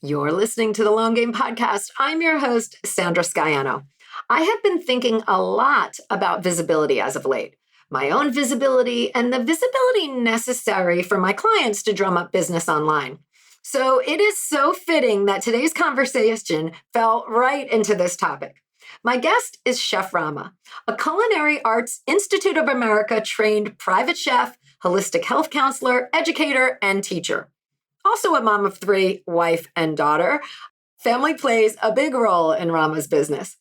You're listening to the Long Game Podcast. I'm your host, Sandra Sciano. I have been thinking a lot about visibility as of late, my own visibility and the visibility necessary for my clients to drum up business online. So it is so fitting that today's conversation fell right into this topic. My guest is Chef Rama, a Culinary Arts Institute of America trained private chef, holistic health counselor, educator, and teacher. Also a mom of three, wife and daughter. Family plays a big role in Rama's business.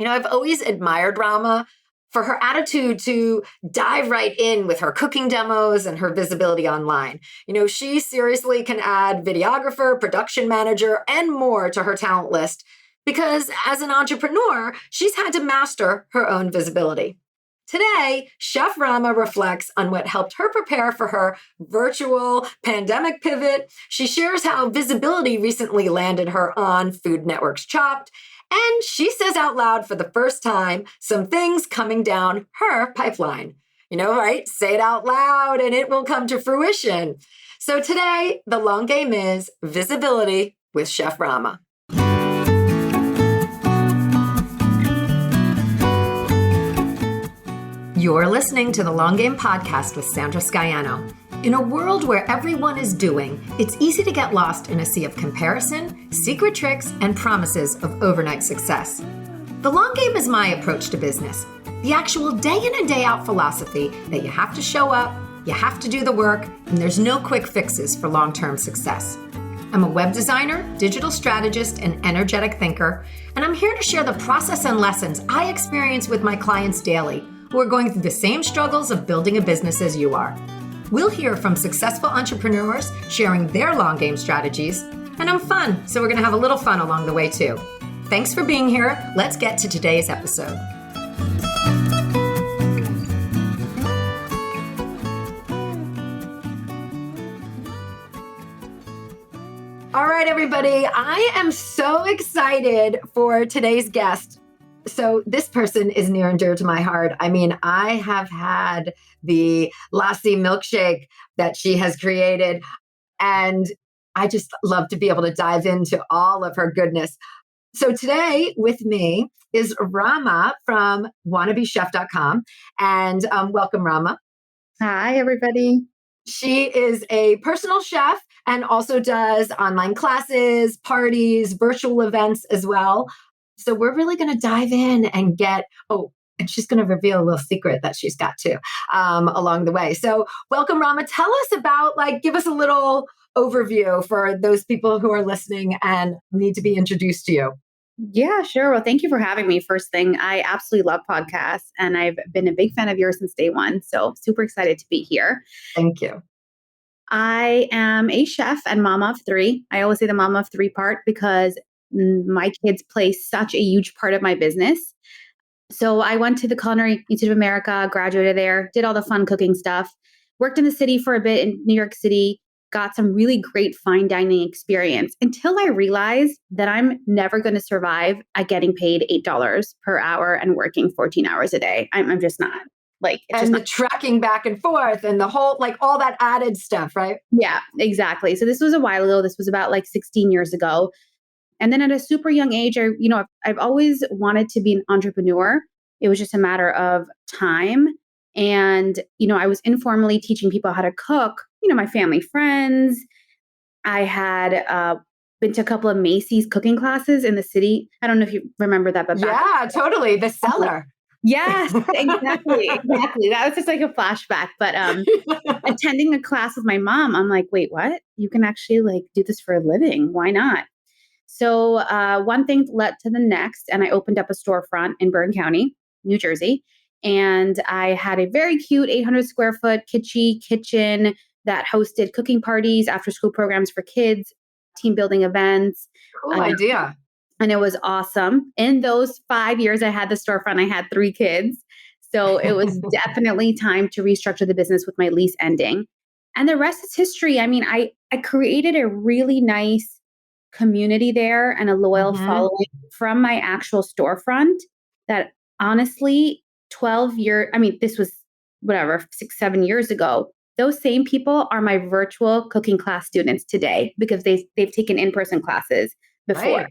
I've always admired Rama for her attitude to dive right in with her cooking demos and her visibility online. She seriously can add videographer, production manager, and more to her talent list because as an entrepreneur, she's had to master her own visibility. Today, Chef Rama reflects on what helped her prepare for her virtual pandemic pivot. She shares how visibility recently landed her on Food Network's Chopped. And she says out loud for the first time some things coming down her pipeline. Right? Say it out loud and it will come to fruition. So today, the long game is visibility with Chef Rama. You're listening to the Long Game Podcast with Sandra Sciano. In a world where everyone is doing, it's easy to get lost in a sea of comparison, secret tricks, and promises of overnight success. The long game is my approach to business, the actual day in and day out philosophy that you have to show up, you have to do the work, and there's no quick fixes for long-term success. I'm a web designer, digital strategist, and energetic thinker, and I'm here to share the process and lessons I experience with my clients daily who are going through the same struggles of building a business as you are. We'll hear from successful entrepreneurs sharing their long game strategies, and I'm fun, so we're going to have a little fun along the way too. Thanks for being here. Let's get to today's episode. All right, everybody, I am so excited for today's guest. So this person is near and dear to my heart. I have had the lassi milkshake that she has created, and I just love to be able to dive into all of her goodness. So today with me is Rama from wannabechef.com, and welcome, Rama. Hi, everybody. She is a personal chef and also does online classes, parties, virtual events as well. So we're really going to dive in and and she's going to reveal a little secret that she's got too along the way. So welcome, Rama. Tell us about, give us a little overview for those people who are listening and need to be introduced to you. Yeah, sure. Well, thank you for having me. First thing, I absolutely love podcasts and I've been a big fan of yours since day one. So super excited to be here. Thank you. I am a chef and mama of three. I always say the mama of three part because my kids play such a huge part of my business. So I went to the Culinary Institute of America, graduated there, did all the fun cooking stuff, worked in the city for a bit in New York City, got some really great fine dining experience until I realized that I'm never going to survive at getting paid $8 per hour and working 14 hours a day. I'm just not. The tracking back and forth and the whole, all that added stuff, right? Yeah, exactly. So this was a while ago. This was about 16 years ago. And then at a super young age, I've always wanted to be an entrepreneur. It was just a matter of time. And, I was informally teaching people how to cook, my family friends. I had been to a couple of Macy's cooking classes in the city. I don't know if you remember that, but yeah, totally. The cellar. Yes, exactly. That was just a flashback. But attending a class with my mom, I'm like, wait, what? You can actually do this for a living. Why not? So one thing led to the next, and I opened up a storefront in Bergen County, New Jersey. And I had a very cute 800 square foot kitchen that hosted cooking parties, after school programs for kids, team building events. Cool idea. And it was awesome. In those 5 years I had the storefront, I had 3 kids. So it was definitely time to restructure the business with my lease ending. And the rest is history. I created a really nice community there and a loyal following from my actual storefront that honestly, 12 years, this was 6, 7 years ago. those same people are my virtual cooking class students today because they've taken in-person classes before, Right.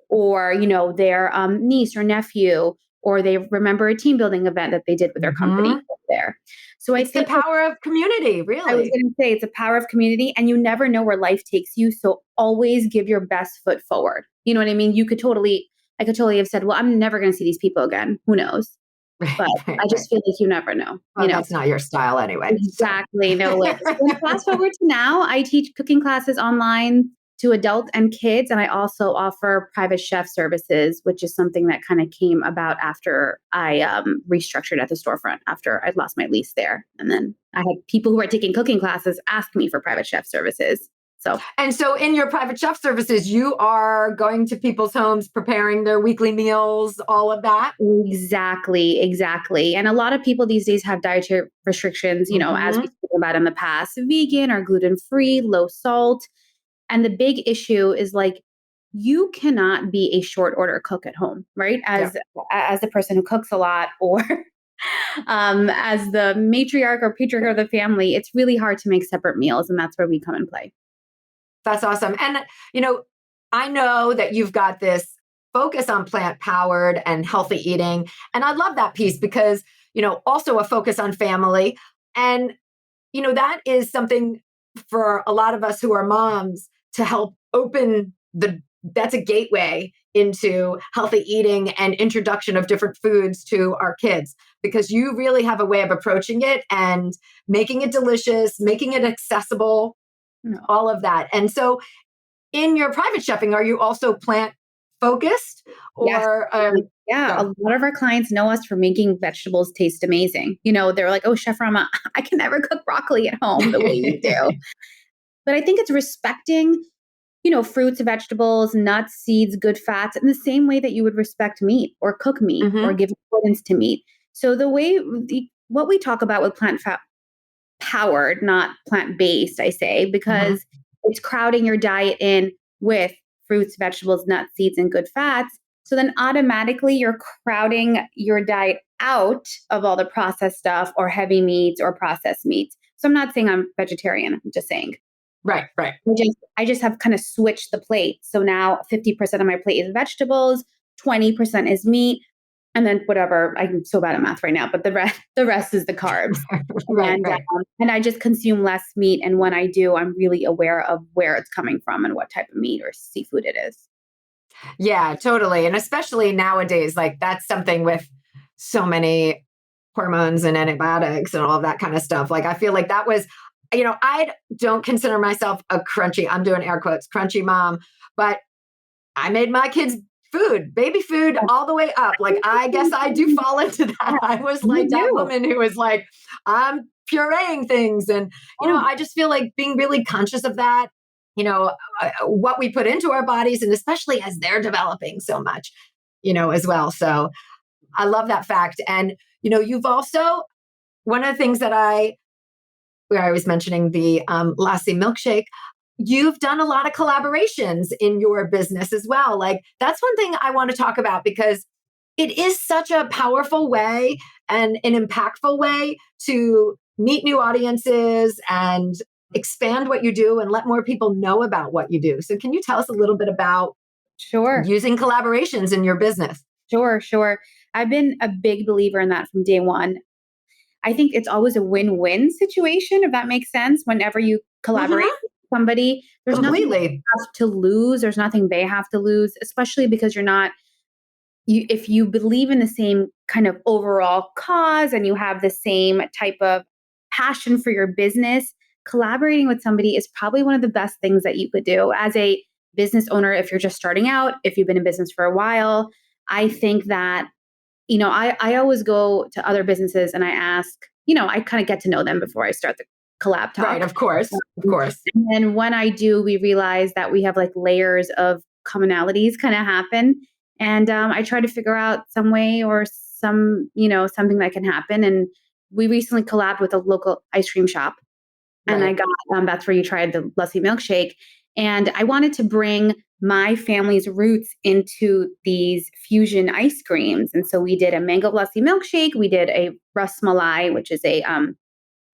or their niece or nephew, or they remember a team building event that they did with their company Hmm. there. So I It's the think power of community, I was really. going to say it's a power of community, and you never know where life takes you. So always give your best foot forward. You know what I mean? I could totally have said, well, I'm never going to see these people again. Who knows? Right, But right, I right. just feel like you never know, Well, that's not your style anyway. So, Exactly. No way. So fast forward to now, I teach cooking classes online to adults and kids. And I also offer private chef services, which is something that kind of came about after I restructured at the storefront after I'd lost my lease there. And then I had people who are taking cooking classes ask me for private chef services. So and so in your private chef services, you are going to people's homes, preparing their weekly meals, all of that. exactly, exactly. And a lot of people these days have dietary restrictions, as we Hmm. spoke about in the past, vegan or gluten free, low salt. And the big issue is like you cannot be a short order cook at home, right? Yeah. As the person who cooks a lot, or as the matriarch or patriarch of the family, it's really hard to make separate meals, and that's where we come and play. That's awesome. And, I know that you've got this focus on plant powered and healthy eating. And I love that piece because, also a focus on family. And, that is something for a lot of us who are moms to help open that's a gateway into healthy eating and introduction of different foods to our kids because you really have a way of approaching it and making it delicious, making it accessible, No. all of that. And so in your private chefing, are you also plant focused Yes. or Yeah, a go? lot of our clients know us for making vegetables taste amazing. They're like, "Oh, Chef Rama, I can never cook broccoli at home the way you do." But I think it's respecting fruits, vegetables, nuts, seeds, good fats in the same way that you would respect meat or cook meat or Hmm. give importance to meat. So what we talk about with plant fat powered, not plant based, I say, Hmm. because it's crowding your diet in with fruits, vegetables, nuts, seeds, and good fats. So then automatically you're crowding your diet out of all the processed stuff or heavy meats or processed meats. So I'm not saying I'm vegetarian. I'm just saying Right, right. I just have kind of switched the plate. So now 50% of my plate is vegetables, 20% is meat, and then whatever. I'm so bad at math right now, but the rest is the carbs. Right, And right. and I just consume less meat. And when I do, I'm really aware of where it's coming from and what type of meat or seafood it is. Yeah, totally. And especially nowadays, like that's something with so many hormones and antibiotics and all of that kind of stuff. Like I feel like that was, I don't consider myself a crunchy, I'm doing air quotes, crunchy mom, but I made my kids food, baby food all the way up. Like I guess I do fall into that. I was You like that do. woman who was like, I'm pureeing things. And, Oh, I just feel like being really conscious of that, what we put into our bodies, and especially as they're developing so much, as well. So I love that fact. And, you've also, one of the things where I was mentioning the lassi milkshake, you've done a lot of collaborations in your business as well. Like that's one thing I want to talk about because it is such a powerful way and an impactful way to meet new audiences and expand what you do and let more people know about what you do. So can you tell us a little bit about sure. using collaborations in your business? Sure, sure. I've been a big believer in that from day one. I think it's always a win-win situation, if that makes sense. Whenever you collaborate Hmm. with somebody, there's nothing you Completely. have to lose. There's nothing they have to lose, especially because if you believe in the same kind of overall cause and you have the same type of passion for your business, collaborating with somebody is probably one of the best things that you could do as a business owner. If you're just starting out, if you've been in business for a while, I think that I always go to other businesses and I ask, I kind of get to know them before I start the collab Right. talk. Of course. Of course. And then when I do, we realize that we have like layers of commonalities kind of happen. And I try to figure out some way or something that can happen. And we recently collabed with a local ice cream shop, and I Right. got that's where you tried the lussie milkshake. And I wanted to bring my family's roots into these fusion ice creams. And so we did a mango lussie milkshake. We did a ras malai, which is a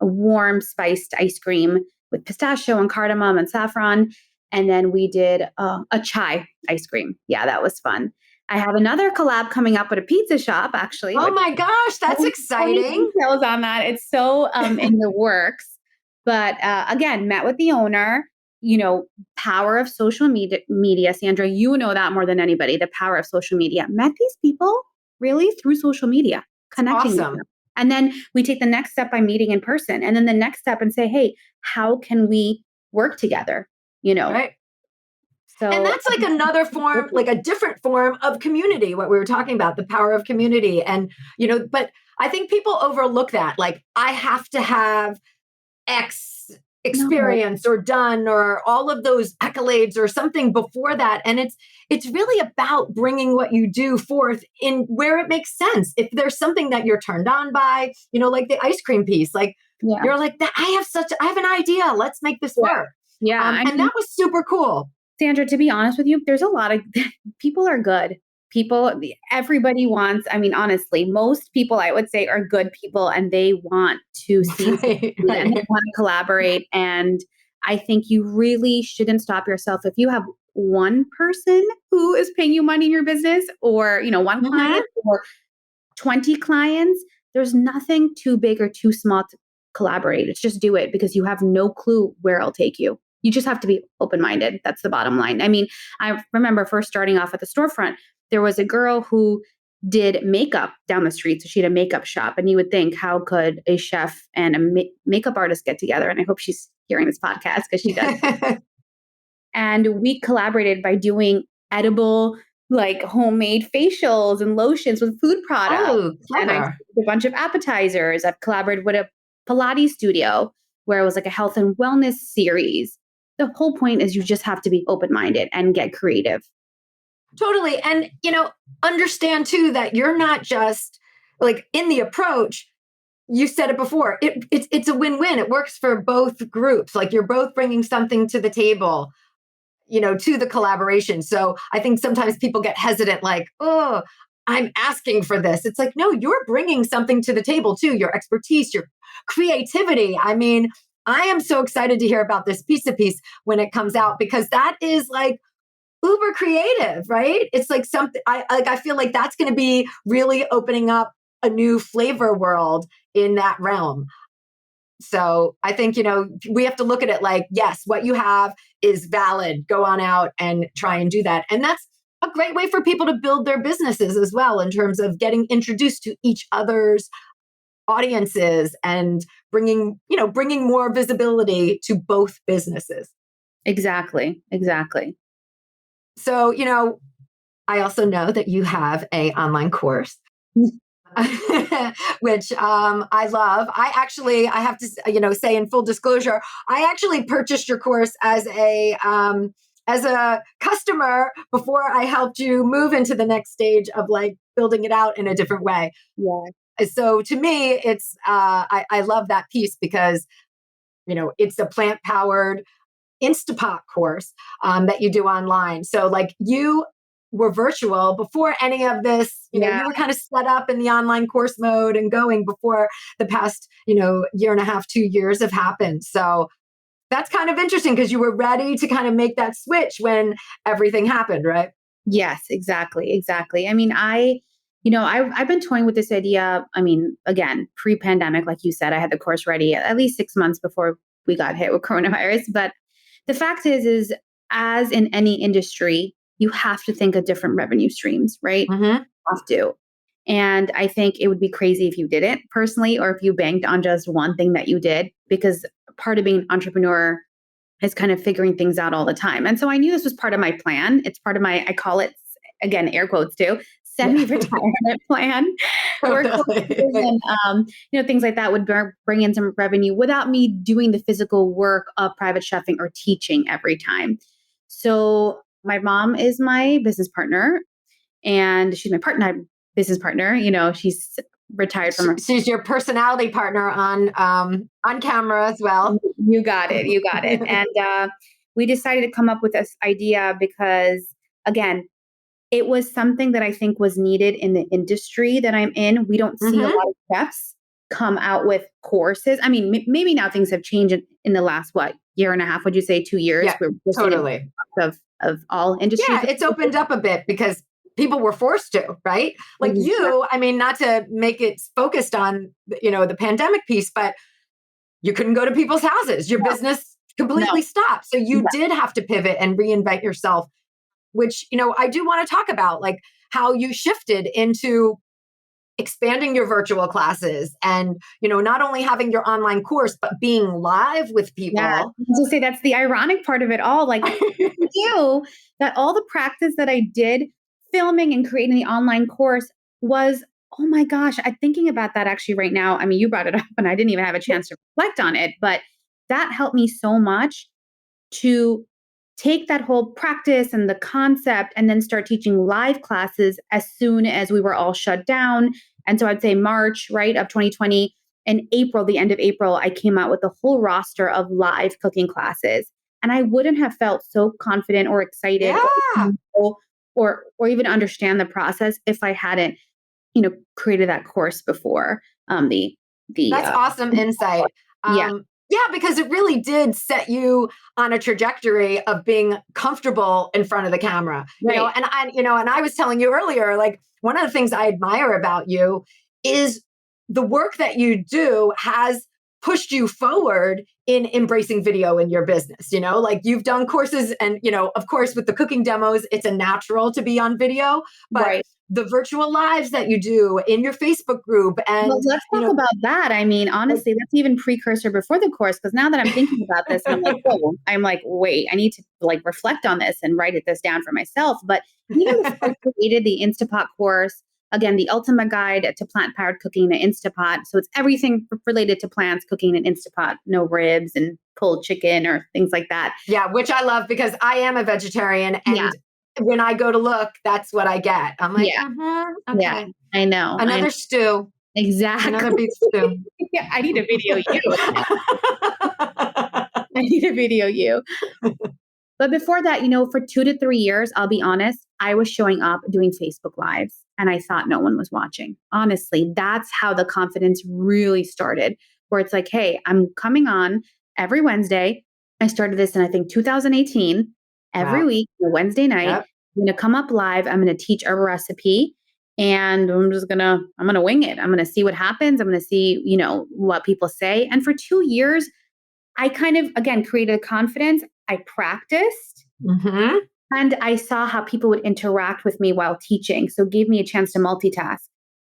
a warm spiced ice cream with pistachio and cardamom and saffron. And then we did a chai ice cream. Yeah, that was fun. I have another collab coming up with a pizza shop, actually. Oh Which my gosh, I that's won't tell you exciting. details on that. It's so in the works. But again, met with the owner, power of social media, Sandra, you know that more than anybody, the power of social media. Met these people really through social media, connecting with them. Awesome. And then we take the next step by meeting in person. And then the next step and say, hey, how can we work together? Right. And So that's like another form, like a different form of community, what we were talking about, the power of community. And, but I think people overlook that. Like, I have to have X no, experience or done or all of those accolades or something before that. And it's really about bringing what you do forth in where it makes sense. If there's something that you're turned on by, like the ice cream piece, like yeah, you're like, I have an idea. Let's make this yeah, work. yeah. I And mean, that was super cool. Sandra, to be honest with you, there's a lot of people are good. Everybody wants, I mean, honestly, most people I would say are good people and they want to see Right, and they right. want to collaborate. And I think you really shouldn't stop yourself. If you have one person who is paying you money in your business or, one Mhm. client or 20 clients, there's nothing too big or too small to collaborate. It's just do it because you have no clue where it'll take you. You just have to be open minded. That's the bottom line. I mean, I remember first starting off at the storefront, there was a girl who did makeup down the street. So she had a makeup shop. And you would think, how could a chef and a makeup artist get together? And I hope she's hearing this podcast because she does. And we collaborated by doing edible, like homemade facials and lotions with food products. Oh, And I clever. did a bunch of appetizers. I've collaborated with a Pilates studio where it was like a health and wellness series. The whole point is you just have to be open minded and get creative. Totally. And, understand too that you're not just like in the approach, you said it before, it's a win-win. It works for both groups. Like you're both bringing something to the table, to the collaboration. So I think sometimes people get hesitant, like, oh, I'm asking for this. It's like, no, you're bringing something to the table too, your expertise, your creativity. I mean, I am so excited to hear about this pizza piece when it comes out because that is like uber creative, right? It's like something I feel like that's going to be really opening up a new flavor world in that realm. So I think, we have to look at it like, yes, what you have is valid. Go on out and try and do that. And that's a great way for people to build their businesses as well, in terms of getting introduced to each other's audiences and bringing more visibility to both businesses. Exactly. Exactly. So, I also know that you have a online course which I love. I have to, say in full disclosure, I actually purchased your course as a customer before I helped you move into the next stage of like building it out in a different way. Yeah. So to me, it's I love that piece because it's a plant powered Instapop course that you do online. So like you were virtual before any of this, Yeah. you were kind of set up in the online course mode and going before the past, year and a half, 2 years have happened. So that's kind of interesting because you were ready to kind of make that switch when everything happened, right? Yes, exactly, exactly. I mean, I've been toying with this idea. I mean, again, pre-pandemic, like you said, I had the course ready at least 6 months before we got hit with coronavirus. But the fact is as in any industry, you have to think of different revenue streams, right? Mm-hmm. Have to. And I think it would be crazy if you didn't personally, or if you banked on just one thing that you did, because part of being an entrepreneur is kind of figuring things out all the time. And so I knew this was part of my plan. It's part of my, I call it, again, air quotes too, Yeah. semi-retirement plan where courses Totally. and, things like that would bring in some revenue without me doing the physical work of private chefing or teaching every time. So my mom is my business partner and she's my business partner. She's retired from her. She's your personality partner on camera as well. You got it. You got it. And we decided to come up with this idea because, again, it was something that I think was needed in the industry that I'm in. We don't see a Hmm. lot of chefs come out with courses. I mean, maybe now things have changed in the last, year and a half, would you say 2 years? Yeah, We're seeing totally. of all industries. Yeah, it's opened up a bit because people were forced to, right? Like you, I mean, not to make it focused on, the pandemic piece, but you couldn't go to people's houses. Your business completely stopped. So you did have to pivot and reinvent yourself, which, I do want to talk about, like how you shifted into expanding your virtual classes and, not only having your online course, but being live with people. Yeah, I was say that's the ironic part of it all. Like you, that all the practice that I did filming and creating the online course was, oh my gosh, I'm thinking about that actually right now. I mean, you brought it up and I didn't even have a chance to reflect on it, but that helped me so much to take that whole practice and the concept and then start teaching live classes as soon as we were all shut down. And so I'd say March, right, of 2020. In April, the end of April, I came out with a whole roster of live cooking classes. And I wouldn't have felt so confident or excited or even understand the process if I hadn't, created that course before. That's awesome insight. Yeah, because it really did set you on a trajectory of being comfortable in front of the camera. Right. And I was telling you earlier, like one of the things I admire about you is the work that you do has pushed you forward in embracing video in your business. Like you've done courses and, of course, with the cooking demos, it's a natural to be on video, but the virtual lives that you do in your Facebook group. And let's talk about that. I mean, honestly, that's even precursor before the course. Because now that I'm thinking about this, and I'm like, wait, I need to like reflect on this and write this down for myself. But even before I created the Instapop course, again, the ultimate guide to plant-powered cooking, the Instapot. So it's everything related to plants, cooking in Instapot, no ribs and pulled chicken or things like that. Yeah, which I love because I am a vegetarian and when I go to look, that's what I get. I'm like, okay. Yeah, I know. Another stew. Exactly. Another beef stew. Yeah, I need to video you. I need to video you. But before that, for 2 to 3 years, I'll be honest, I was showing up doing Facebook Lives and I thought no one was watching. Honestly, that's how the confidence really started, where it's like, hey, I'm coming on every Wednesday. I started this in, I think, 2018. Every week, Wednesday night, I'm going to come up live. I'm going to teach a recipe and I'm going to wing it. I'm going to see what happens. I'm going to see, what people say. And for 2 years, I kind of, again, created a confidence. I practiced and I saw how people would interact with me while teaching. So it gave me a chance to multitask.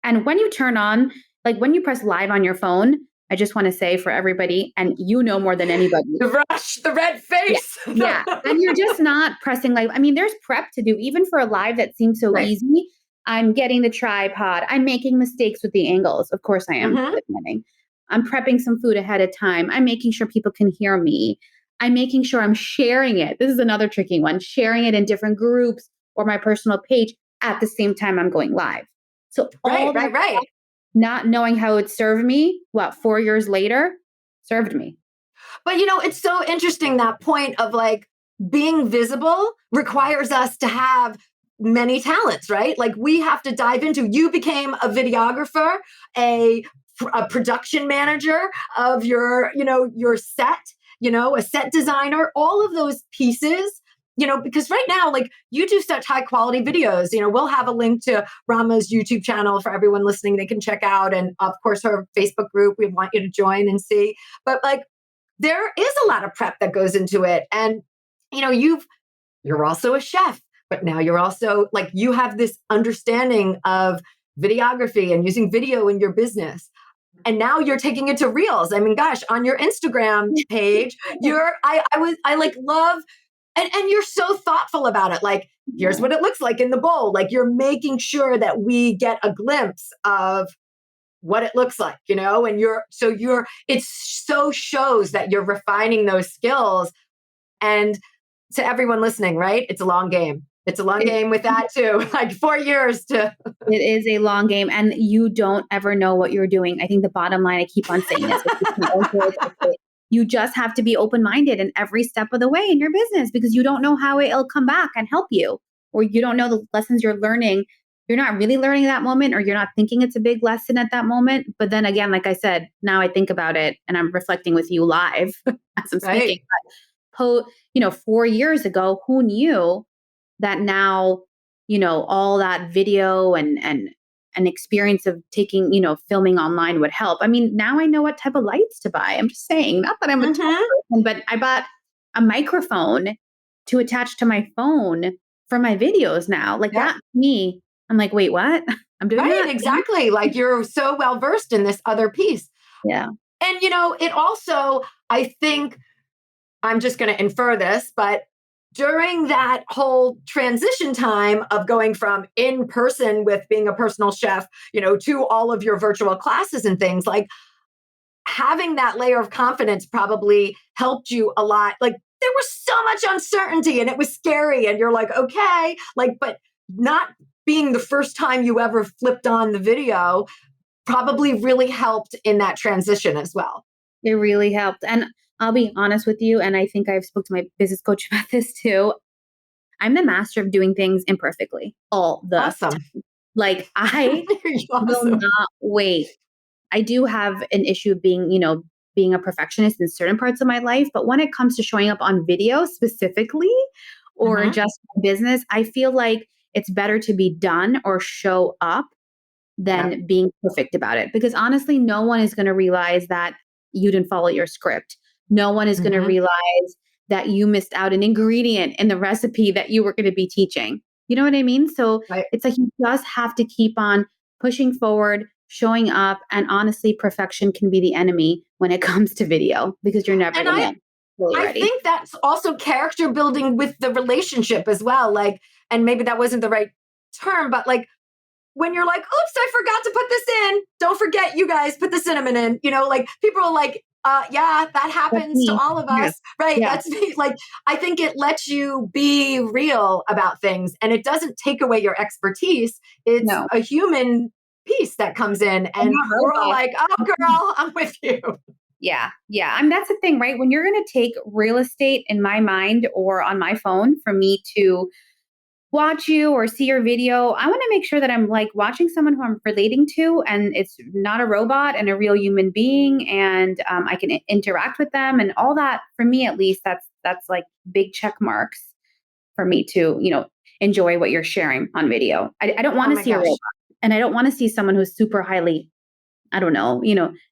And when you turn on, like when you press live on your phone, I just want to say for everybody, and more than anybody. The rush, the red face. Yeah. And you're just not pressing live. I mean, there's prep to do, even for a live that seems so easy. I'm getting the tripod. I'm making mistakes with the angles. Of course I am. I'm prepping some food ahead of time. I'm making sure people can hear me. I'm making sure I'm sharing it. This is another tricky one, sharing it in different groups or my personal page at the same time I'm going live. So right. Not knowing how it served me, 4 years later, served me. But it's so interesting, that point of like being visible requires us to have many talents, right? Like we have to dive into, you became a videographer, a production manager of your set, a set designer, all of those pieces. Because right now, like you do such high quality videos, we'll have a link to Rama's YouTube channel for everyone listening. They can check out. And of course, her Facebook group, we want you to join and see. But like, there is a lot of prep that goes into it. And, you're also a chef, but now you're also like, you have this understanding of videography and using video in your business. And now you're taking it to reels. I mean, gosh, on your Instagram page, I love. And you're so thoughtful about it. Like, here's what it looks like in the bowl. Like you're making sure that we get a glimpse of what it looks like, and it so shows that you're refining those skills. And to everyone listening, right? It's a long game. It's a long game with that too, like 4 years to. It is a long game and you don't ever know what you're doing. I think the bottom line, I keep on saying this, you just have to be open-minded in every step of the way in your business because you don't know how it'll come back and help you, or you don't know the lessons you're learning you're not really learning that moment, or you're not thinking it's a big lesson at that moment. But then again, like I said, now I think about it and I'm reflecting with you live as I'm speaking. Right. 4 years ago, who knew that now, all that video and an experience of taking, filming online would help. I mean, now I know what type of lights to buy. I'm just saying, not that I'm a tech Mm-hmm. person, but I bought a microphone to attach to my phone for my videos now. Like Yep. that, me, I'm like, wait, what? I'm doing Right. that? Exactly. Like you're so well versed in this other piece. Yeah. And, it also, I think, I'm just going to infer this, but during that whole transition time of going from in person with being a personal chef, to all of your virtual classes and things, like having that layer of confidence probably helped you a lot. Like there was so much uncertainty and it was scary. And you're like, okay, like, but not being the first time you ever flipped on the video probably really helped in that transition as well. It really helped. And I'll be honest with you, and I think I've spoke to my business coach about this too. I'm the master of doing things imperfectly all the Awesome. time. Like I will Awesome. not wait. I do have an issue being, being a perfectionist in certain parts of my life, but when it comes to showing up on video specifically or Mhm. just business, I feel like it's better to be done or show up Yep. than being perfect about it. Because honestly, no one is going to realize that you didn't follow your script. No one is going to Mhm. realize that you missed out an ingredient in the recipe that you were going to be teaching. You know what I mean? So Right. it's like you just have to keep on pushing forward, showing up. And honestly, perfection can be the enemy when it comes to video because you're never And going I to fully I ready. think that's also character building with the relationship as well. Like, and maybe that wasn't the right term, but like when you're like, oops, I forgot to put this in. Don't forget, you guys, put the cinnamon in. Like people are like, yeah, that That's happens to me. all of Yeah. us. Right. Yeah. That's me. Like, I think it lets you be real about things and it doesn't take away your expertise. It's No, a human piece that comes in I'm and not we're all robot. like, oh, girl, I'm with you. Yeah. Yeah. I mean, that's the thing, right? When you're going to take real estate in my mind or on my phone for me to watch you or see your video, I want to make sure that I'm like watching someone who I'm relating to and it's not a robot and a real human being and I can interact with them and all that. For me, at least, that's like big check marks for me to, enjoy what you're sharing on video. I don't Oh want to my see a robot gosh. and I don't want to see someone who's super highly, I don't know,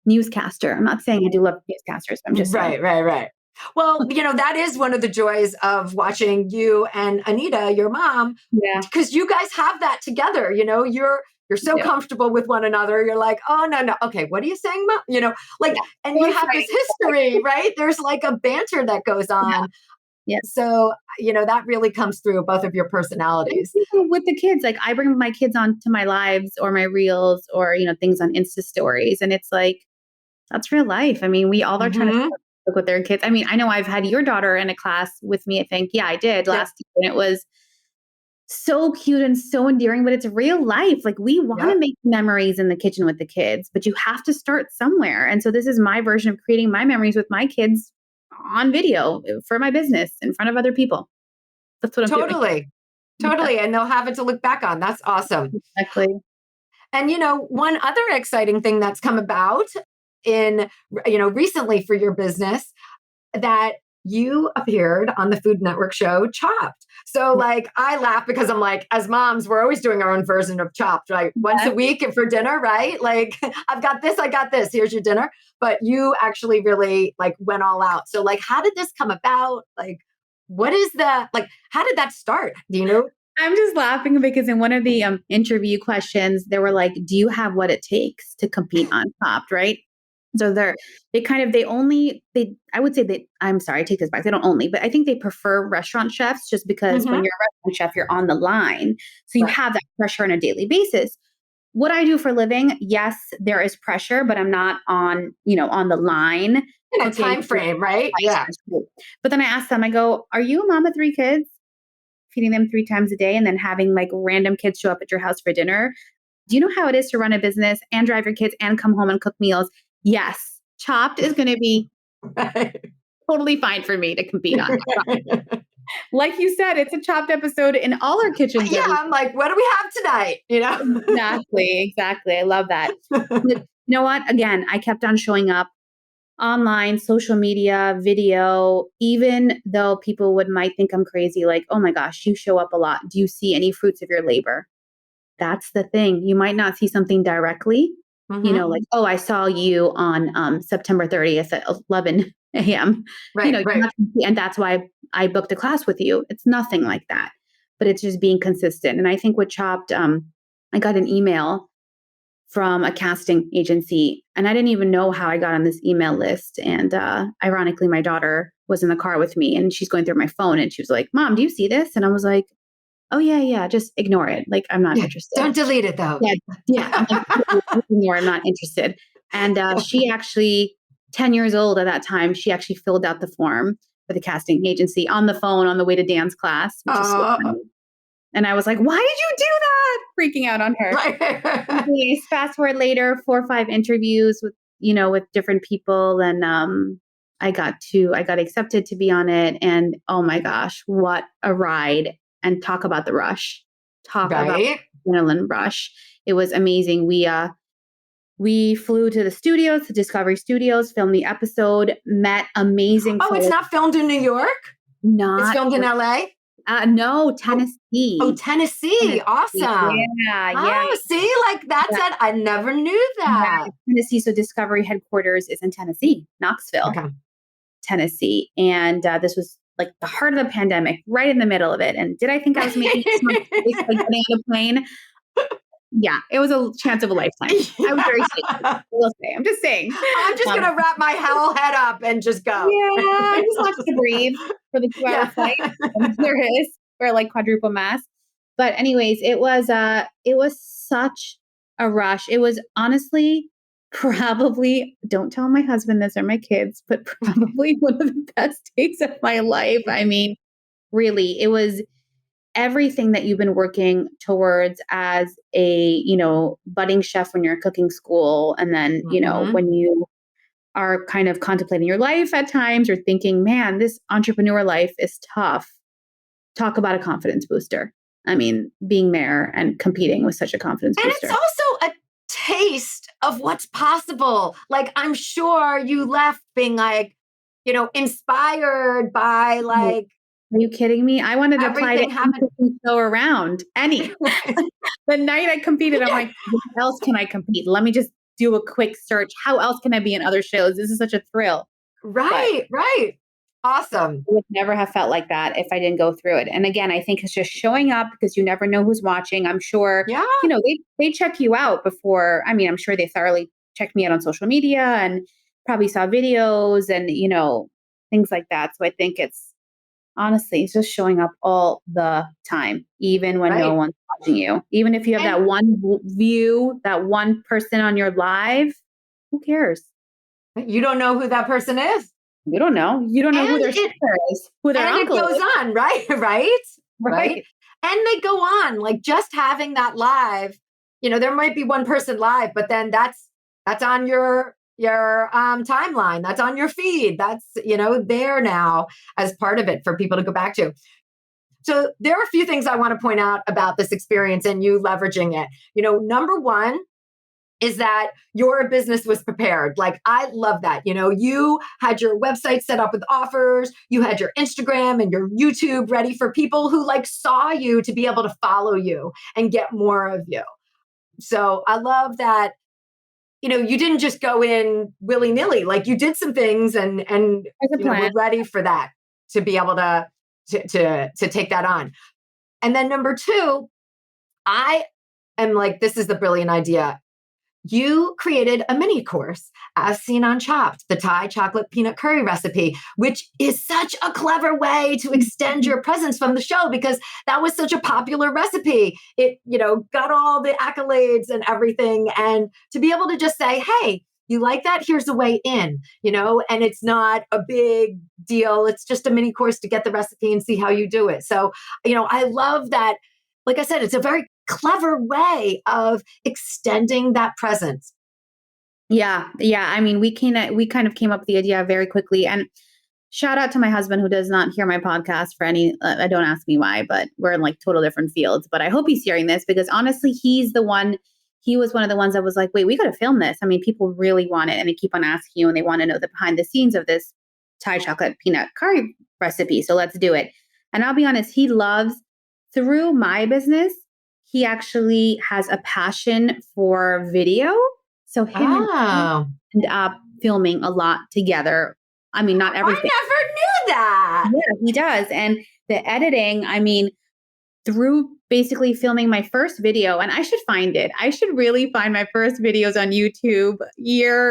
newscaster. I'm not saying I do love newscasters. I'm just saying. Right, right, right. Well, that is one of the joys of watching you and Anita, your mom, Yeah. because you guys have that together. You're so Yeah. comfortable with one another. You're like, oh no, no, okay, what are you saying, mom? Like, Yeah. and you We're have this fighting. history, right? There's like a banter that goes Yeah. on. Yeah. So, that really comes through both of your And personalities. even with the kids, like I bring my kids on to my lives or my reels or, things on Insta stories. And it's like, that's real life. I mean, we all are trying to Hmm. look with their kids. I mean, I know I've had your daughter in a class with me, I think. Yeah, I did Yep. last year. And it was so cute and so endearing, but it's real life. Like we want to Yep. make memories in the kitchen with the kids, but you have to start somewhere. And so this is my version of creating my memories with my kids on video for my business in front of other people. That's what I'm doing. Totally. Yeah, Totally. And they'll have it to look back on. That's awesome. exactly. And one other exciting thing that's come about in recently for your business that you appeared on the Food Network show Chopped. So like I laugh because I'm like, as moms, we're always doing our own version of Chopped, right? Once Yeah. a week and for dinner, right? Like I've got this, I got this. Here's your dinner. But you actually really like went all out. So like, how did this come about? Like, what is the like? How did that start? Do you know? I'm just laughing because in one of the interview questions, they were like, "Do you have what it takes to compete on Chopped?" Right? So I would say they. I'm sorry, I take this back. They don't only, but I think they prefer restaurant chefs just because when Mhm. you're a restaurant chef, you're on the line, so you Right. have that pressure on a daily basis. What I do for a living, yes, there is pressure, but I'm not on the line In a cooking. time frame, right? Yeah. But then I ask them, I go, "Are you a mom of three kids?" Feeding them 3 times a day and then having like random kids show up at your house for dinner. Do you know how it is to run a business and drive your kids and come home and cook meals? Yes. Chopped is going to be totally fine for me to compete on. Like you said, it's a Chopped episode in all our kitchens. Yeah, I'm like, what do we have tonight? Exactly. I love that. But you know what? Again, I kept on showing up online, social media, video, even though people might think I'm crazy, like, oh my gosh, you show up a lot. Do you see any fruits of your labor? That's the thing. You might not see something directly, like, oh, I saw you on September 30th at 11 a.m. Right, right. And that's why I booked a class with you. It's nothing like that, but it's just being consistent. And I think with Chopped, I got an email from a casting agency, and I didn't even know how I got on this email list. And ironically, my daughter was in the car with me, and she's going through my phone, and she was like, "Mom, do you see this?" And I was like, "Oh yeah, just ignore it. Like, I'm not interested. Don't delete it though." Yeah. I'm like, ignore. I'm not interested. And she actually, 10 years old at that time, she actually filled out the form for the casting agency on the phone on the way to dance class, which is so funny. And I was like, why did you do that? Freaking out on her. Anyways, fast forward later, 4 or 5 interviews with different people. And I got accepted to be on it. And oh my gosh, what a ride. And talk about the rush. Talk about adrenaline rush. It was amazing. We flew to the studios, to Discovery Studios, filmed the episode, met amazing folks. It's not filmed in New York? It's filmed in LA? No, Tennessee. Oh, Tennessee. Awesome. Yeah. Oh, see, like that's it. I never knew that. Yeah, Tennessee. So Discovery headquarters is in Tennessee, Knoxville, Tennessee. And this was like the heart of the pandemic, right in the middle of it. And did I think I was making like getting on a plane? Yeah, it was a chance of a lifetime. I was very safe. I'm just saying. I'm just going to wrap my whole head up and just go. Yeah, I just have to breathe for the 2-hour flight. There is, wear like quadruple mask. But anyways, it was such a rush. It was honestly probably, don't tell my husband this or my kids, but probably one of the best days of my life. I mean, really, it was everything that you've been working towards as a, budding chef when you're in cooking school. And then, when you are kind of contemplating your life at times or thinking, man, this entrepreneur life is tough. Talk about a confidence booster. I mean, being there and competing was such a confidence booster. And it's also a taste of what's possible. Like, I'm sure you left being like, inspired by like, are you kidding me? I wanted to apply to any show around. Any. The night I competed, I'm like, what else can I compete? Let me just do a quick search. How else can I be in other shows? This is such a thrill. Right. Awesome. I would never have felt like that if I didn't go through it. And again, I think it's just showing up because you never know who's watching. I'm sure, they check you out before. I mean, I'm sure they thoroughly checked me out on social media and probably saw videos and, things like that. So I think honestly, it's just showing up all the time, even when no one's watching you. Even if you have that one view, that one person on your live, who cares? You don't know who that person is. You don't know. You don't know who their sister is, who their uncle is. And it goes on, right? And they go on, like just having that live, there might be one person live, but then that's on your timeline. That's on your feed. That's, there now as part of it for people to go back to. So there are a few things I want to point out about this experience and you leveraging it. Number one is that your business was prepared. Like, I love that. You had your website set up with offers. You had your Instagram and your YouTube ready for people who saw you to be able to follow you and get more of you. So I love that. You didn't just go in willy-nilly. Like, you did some things and we're ready for that to be able to take that on. And then number two, I am like, this is the brilliant idea. You created a mini course as seen on Chopped, the Thai chocolate peanut curry recipe, which is such a clever way to extend your presence from the show because that was such a popular recipe. It, got all the accolades and everything. And to be able to just say, hey, you like that? Here's a way in, and it's not a big deal. It's just a mini course to get the recipe and see how you do it. So, I love that. Like I said, it's a very clever way of extending that presence. Yeah. I mean, we kind of came up with the idea very quickly. And shout out to my husband who does not hear my podcast for any, don't ask me why, but we're in like total different fields. But I hope he's hearing this because honestly, he was one of the ones that was like, wait, we got to film this. I mean, people really want it and they keep on asking you and they want to know the behind the scenes of this Thai chocolate peanut curry recipe. So let's do it. And I'll be honest, he loves, through my business, he actually has a passion for video. So him and Oh, end up filming a lot together. I mean, not I everything. never knew that. Yeah, he does. And the editing, I mean, through basically filming my first video, and I should find it. I should really find my first videos on YouTube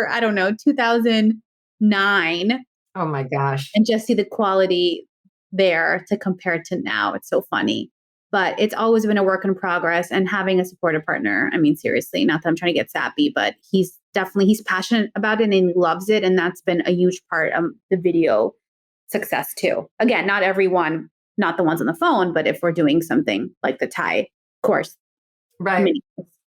I don't know, 2009, Oh my gosh. and just see the quality there to compare to now. It's so funny. But it's always been a work in progress and having a supportive partner. I mean, seriously, not that I'm trying to get sappy, but he's passionate about it and he loves it. And that's been a huge part of the video success too. Again, not everyone, not the ones on the phone, but if we're doing something like the Thai course. Right.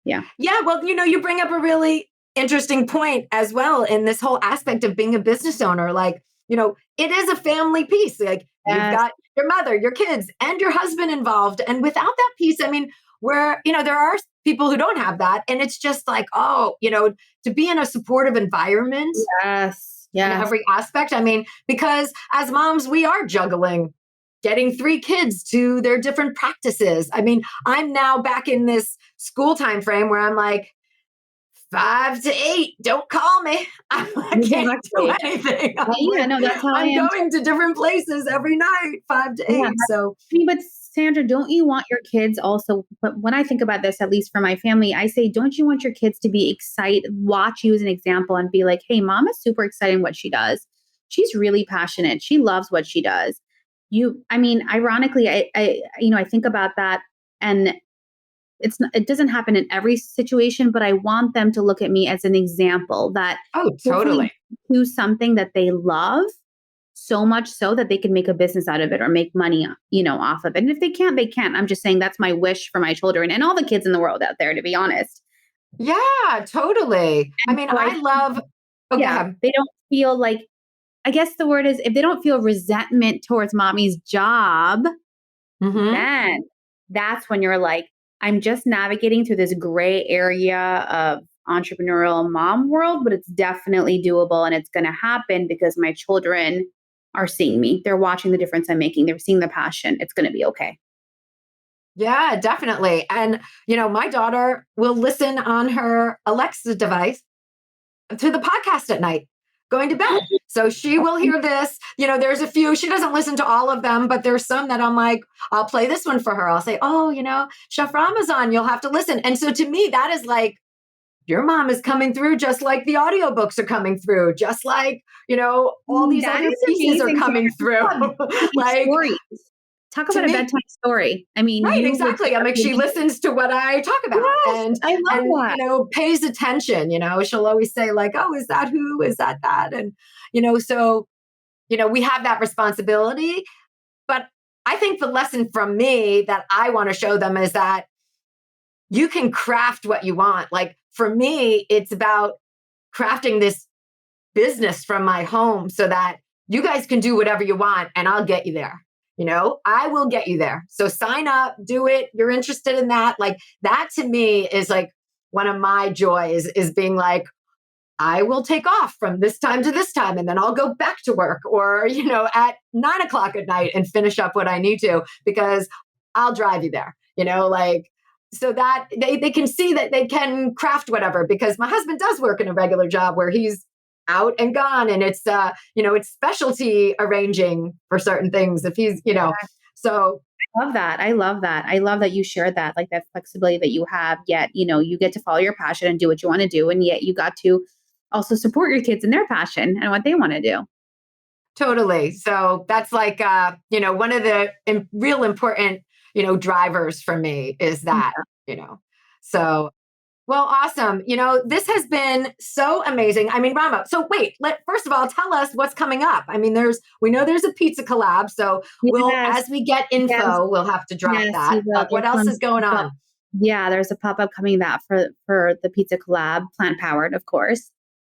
Yeah. Yeah. Well, you bring up a really interesting point as well in this whole aspect of being a business owner. Like, it is a family piece. Like you've Yes. got your mother, your kids, and your husband involved. And without that piece, I mean, there are people who don't have that. And it's just like, to be in a supportive environment Yes. in Yes. every aspect. I mean, because as moms, we are juggling getting 3 kids to their different practices. I mean, I'm now back in this school time frame where I'm like, 5 to 8, don't call me. I can't do anything. Yeah, no, that's how I I'm am. going to different places every night, 5 to 8. Yeah. So, I mean, but Sandra, don't you want your kids also? But when I think about this, at least for my family, I say, don't you want your kids to be excited, watch you as an example and be like, hey, mom is super excited in what she does. She's really passionate. She loves what she does. I mean, ironically, I think about that and it doesn't happen in every situation, but I want them to look at me as an example that oh, totally. do something that they love so much so that they can make a business out of it or make money, off of it. And if they can't, they can't. I'm just saying that's my wish for my children and all the kids in the world out there, to be honest. Yeah, totally. I And mean, so I love, oh, go ahead. they don't feel like, I guess the word is, if they don't feel resentment towards mommy's job, Mhm. then that's when you're like, I'm just navigating through this gray area of entrepreneurial mom world, but it's definitely doable and it's going to happen because my children are seeing me. They're watching the difference I'm making. They're seeing the passion. It's going to be okay. Yeah, definitely. And, my daughter will listen on her Alexa device to the podcast at night going to bed. So she will hear this. There's a few, she doesn't listen to all of them, but there's some that I'm like, I'll play this one for her. I'll say, oh, Chef Rama's on, you'll have to listen. And so to me, that is like, your mom is coming through just like the audiobooks are coming through, just like, all these That other is pieces are amazing, coming through. Like stories. Talk about a bedtime story. I mean, right, exactly. I'm like, she listens to what I talk about. Yes, and I love that. Pays attention. She'll always say like, oh, is that who? Is that? And, so, we have that responsibility. But I think the lesson from me that I want to show them is that you can craft what you want. Like for me, it's about crafting this business from my home so that you guys can do whatever you want and I'll get you there. I will get you there. So sign up, do it. You're interested in that. Like that to me is like one of my joys is being like, I will take off from this time to this time and then I'll go back to work or, at 9:00 at night and finish up what I need to because I'll drive you there, so that they can see that they can craft whatever because my husband does work in a regular job where he's out and gone and it's it's specialty arranging for certain things if he's so I love that. I love that. I love that you shared that, like that flexibility that you have, yet you get to follow your passion and do what you want to do, and yet you got to also support your kids in their passion and what they want to do. totally. So that's like one of the real important drivers for me is that so well, awesome. This has been so amazing. I mean, Rama, so wait, first of all, tell us what's coming up. I mean, we know there's a pizza collab. So as we get info, we'll have to drop that. But what else is going on? Yeah, there's a pop-up coming that for the pizza collab, plant powered, of course.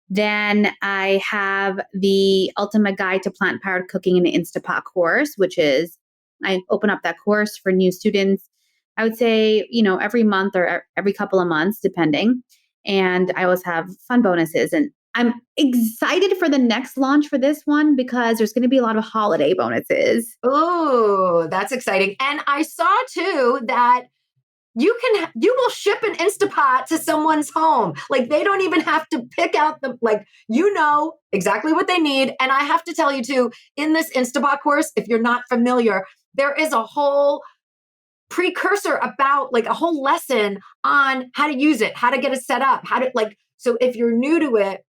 Then I have the Ultimate Guide to Plant-Powered Cooking in the Instapop Course, which is, I open up that course for new students, I would say, every month or every couple of months, depending. And I always have fun bonuses. And I'm excited for the next launch for this one because there's going to be a lot of holiday bonuses. Oh, that's exciting. And I saw too that you will ship an Instapot to someone's home. Like they don't even have to pick out exactly what they need. And I have to tell you too, in this Instapot course, if you're not familiar, there is a whole precursor about like a whole lesson on how to use it, how to get it set up, so if you're new to it,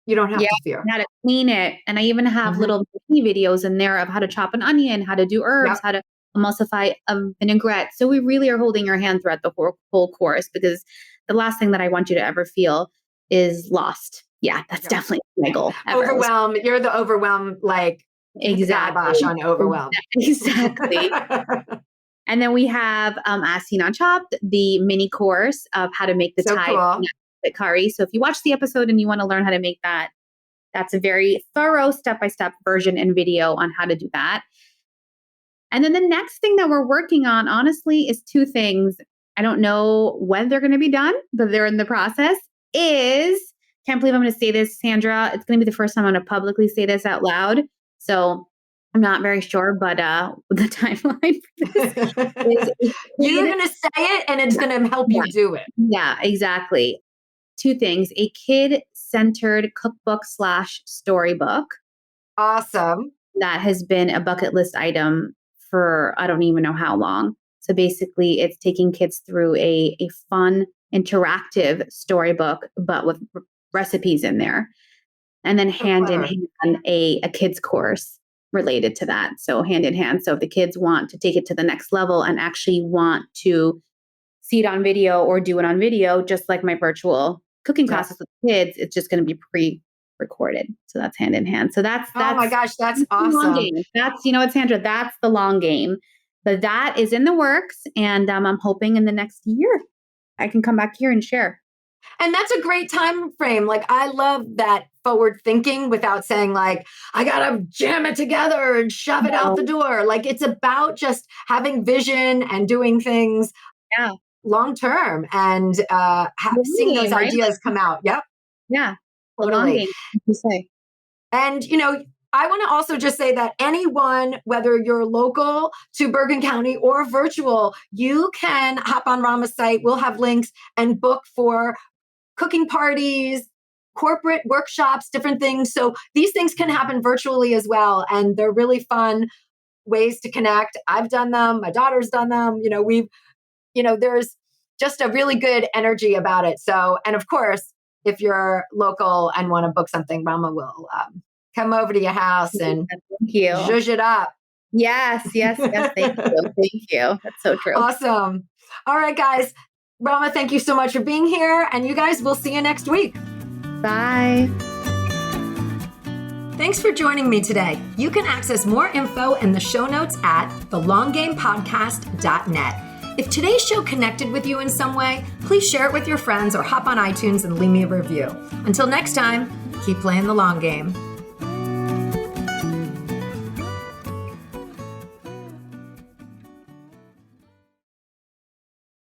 you don't have to fear. How to clean it. And I even have little mini videos in there of how to chop an onion, how to do herbs, how to emulsify a vinaigrette. So we really are holding your hand throughout the whole course, because the last thing that I want you to ever feel is lost. Yeah, that's definitely my goal. Overwhelmed. You're the overwhelmed, exactly on overwhelm. Exactly. And then we have As Seen on Chopped, the mini course of how to make the Thai curry. So if you watch the episode and you want to learn how to make that, that's a very thorough step-by-step version and video on how to do that. And then the next thing that we're working on, honestly, is two things. I don't know when they're going to be done, but they're in the process. Can't believe I'm going to say this, Sandra. It's going to be the first time I'm going to publicly say this out loud. So I'm not very sure, but the timeline for this is you're going to say it and it's going to help you do it. Yeah, exactly. Two things: a kid-centered cookbook/storybook. Awesome. That has been a bucket list item for I don't even know how long. So basically it's taking kids through a fun, interactive storybook, but with recipes in there. And then hand in hand a kids course related to that. So hand in hand. So if the kids want to take it to the next level and actually want to see it on video or do it on video, just like my virtual cooking classes with kids, it's just going to be pre-recorded. So that's hand in hand. So that's oh my gosh, that's awesome. That's, what, Sandra, that's the long game. But that is in the works. And I'm hoping in the next year I can come back here and share. And that's a great time frame. Like, I love that forward thinking without saying like, I got to jam it together and shove it out the door. Like, it's about just having vision and doing things long term and seeing those ideas come out. Yep. Yeah. Totally. You say. And, I want to also just say that anyone, whether you're local to Bergen County or virtual, you can hop on Rama's site. We'll have links and book for cooking parties, corporate workshops, different things. So these things can happen virtually as well. And they're really fun ways to connect. I've done them. My daughter's done them. There's just a really good energy about it. So, and of course, if you're local and want to book something, Rama will come over to your house and zhuzh it up. Yes. Thank you. That's so true. Awesome. All right, guys. Rama, thank you so much for being here. And you guys, we'll see you next week. Bye. Thanks for joining me today. You can access more info in the show notes at thelonggamepodcast.net. If today's show connected with you in some way, please share it with your friends or hop on iTunes and leave me a review. Until next time, keep playing the long game.